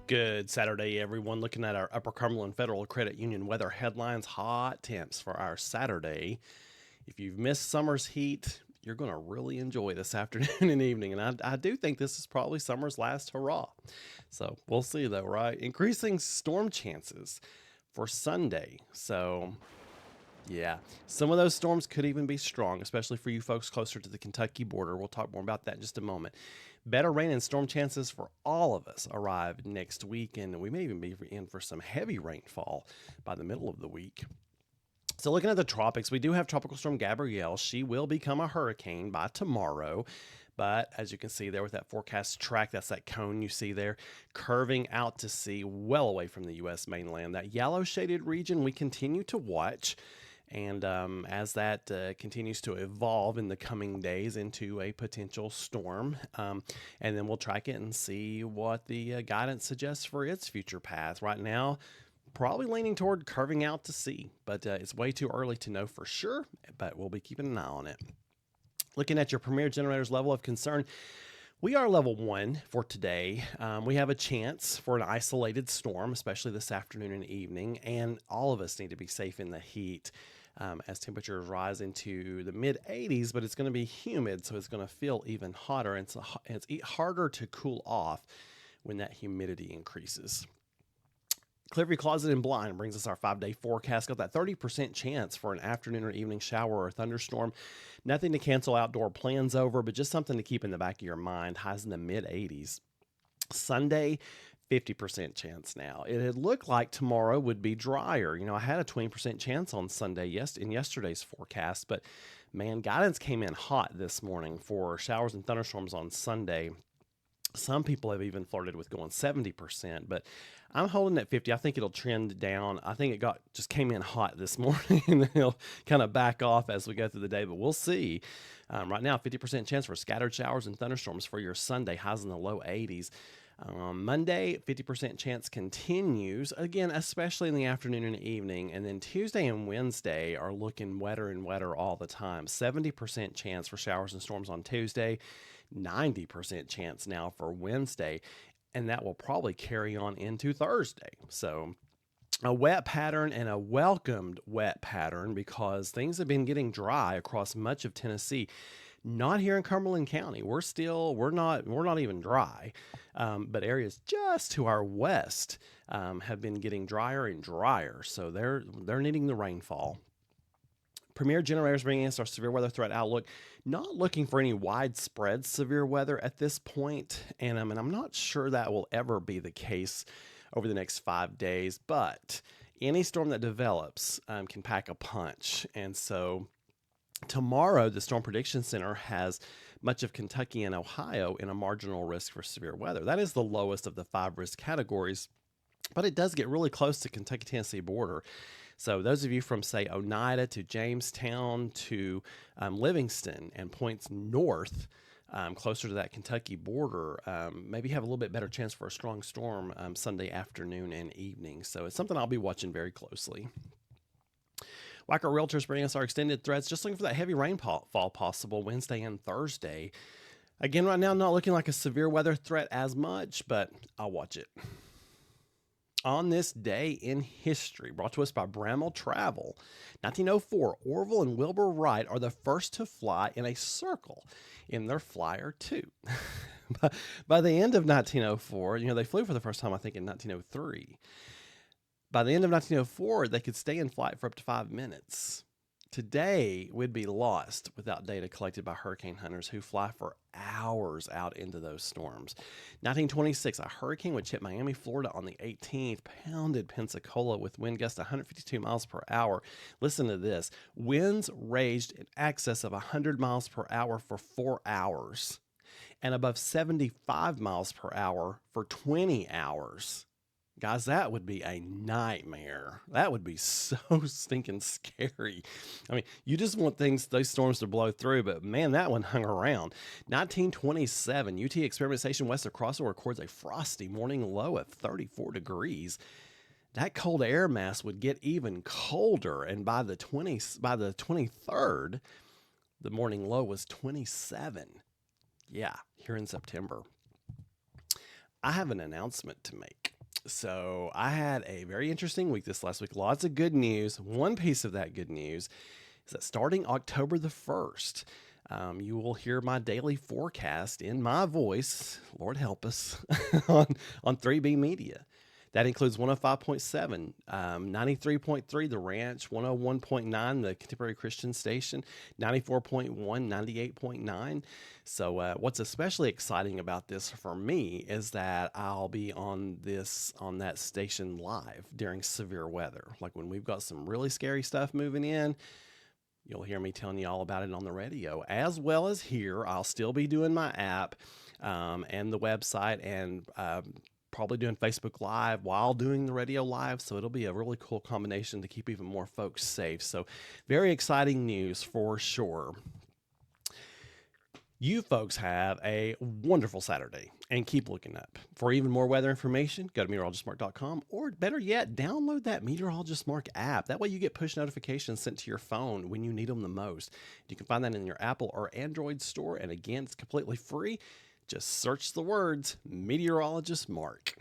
Good Saturday, everyone. Looking at our Upper Cumberland Federal Credit Union weather headlines, hot temps for our Saturday. If you've missed summer's heat, you're going to really enjoy this afternoon and evening. And I do think this is probably summer's last hurrah. So we'll see, though, right? Increasing storm chances for Sunday. So yeah, some of those storms could even be strong, especially for you folks closer to the Kentucky border. We'll talk more about that in just a moment. Better rain and storm chances for all of us arrive next week, and we may even be in for some heavy rainfall by the middle of the week. So looking at the tropics, we do have Tropical Storm Gabrielle. She will become a hurricane by tomorrow. But as you can see there with that forecast track, that's that cone you see there, curving out to sea well away from the U.S. mainland. That yellow shaded region we continue to watch. And as that continues to evolve in the coming days into a potential storm, and then we'll track it and see what the guidance suggests for its future path. Right now, probably leaning toward curving out to sea, but it's way too early to know for sure, but we'll be keeping an eye on it. Looking at your premier generator's level of concern, we are level 1 for today. We have a chance for an isolated storm, especially this afternoon and evening, and all of us need to be safe in the heat as temperatures rise into the mid-80s, but it's going to be humid, so it's going to feel even hotter, and it's harder to cool off when that humidity increases. Clearview Closet and Blind brings us our 5-day forecast. Got that 30% chance for an afternoon or evening shower or thunderstorm. Nothing to cancel outdoor plans over, but just something to keep in the back of your mind. Highs in the mid-80s. Sunday, 50% chance now. It had looked like tomorrow would be drier. I had a 20% chance on Sunday in yesterday's forecast, but man, guidance came in hot this morning for showers and thunderstorms on Sunday. Some people have even flirted with going 70%, but I'm holding at 50. I think it'll trend down. I think it just came in hot this morning, and it'll kind of back off as we go through the day, but we'll see. Right now, 50% chance for scattered showers and thunderstorms for your Sunday, highs in the low 80s. Monday, 50% chance continues, again, especially in the afternoon and evening. And then Tuesday and Wednesday are looking wetter and wetter all the time. 70% chance for showers and storms on Tuesday, 90% chance now for Wednesday. And that will probably carry on into Thursday. So a wet pattern, and a welcomed wet pattern, because things have been getting dry across much of Tennessee. Not here in Cumberland County. We're not even dry, but areas just to our west have been getting drier and drier. So they're needing the rainfall. Premier generators bringing us our severe weather threat outlook. Not looking for any widespread severe weather at this point, and I'm not sure that will ever be the case over the next 5 days. But any storm that develops can pack a punch, and so tomorrow, the Storm Prediction Center has much of Kentucky and Ohio in a marginal risk for severe weather. That is the lowest of the 5 risk categories, but it does get really close to Kentucky-Tennessee border. So those of you from, say, Oneida to Jamestown to Livingston and points north, closer to that Kentucky border, maybe have a little bit better chance for a strong storm Sunday afternoon and evening. So it's something I'll be watching very closely. Wacker Realtors bringing us our extended threats. Just looking for that heavy rainfall possible Wednesday and Thursday. Again, right now, not looking like a severe weather threat as much, but I'll watch it. On this day in history, brought to us by Bramall Travel, 1904, Orville and Wilbur Wright are the first to fly in a circle in their Flyer 2. By the end of 1904, they flew for the first time, I think, in 1903. By the end of 1904, they could stay in flight for up to 5 minutes. Today, we'd be lost without data collected by hurricane hunters who fly for hours out into those storms. 1926, a hurricane which hit Miami, Florida on the 18th, pounded Pensacola with wind gusts 152 miles per hour. Listen to this. Winds raged in excess of 100 miles per hour for 4 hours and above 75 miles per hour for 20 hours. Guys, that would be a nightmare. That would be so stinking scary. You just want those storms to blow through, but man, that one hung around. 1927, UT Experiment Station west of Crossville records a frosty morning low of 34 degrees. That cold air mass would get even colder, and by the 23rd, the morning low was 27. Yeah, here in September. I have an announcement to make. So I had a very interesting week this last week. Lots of good news. One piece of that good news is that starting October the 1st, you will hear my daily forecast in my voice, Lord help us, on 3B Media. That includes 105.7, 93.3, The Ranch, 101.9, the Contemporary Christian Station, 94.1, 98.9. So what's especially exciting about this for me is that I'll be on that station live during severe weather. Like when we've got some really scary stuff moving in, you'll hear me telling you all about it on the radio. As well as here, I'll still be doing my app and the website and probably doing Facebook Live while doing the radio live. So it'll be a really cool combination to keep even more folks safe. So very exciting news for sure. You folks have a wonderful Saturday and keep looking up. For even more weather information, go to meteorologistmark.com, or better yet, download that Meteorologist Mark app. That way you get push notifications sent to your phone when you need them the most. You can find that in your Apple or Android store, and again, it's completely free. Just search the words Meteorologist Mark.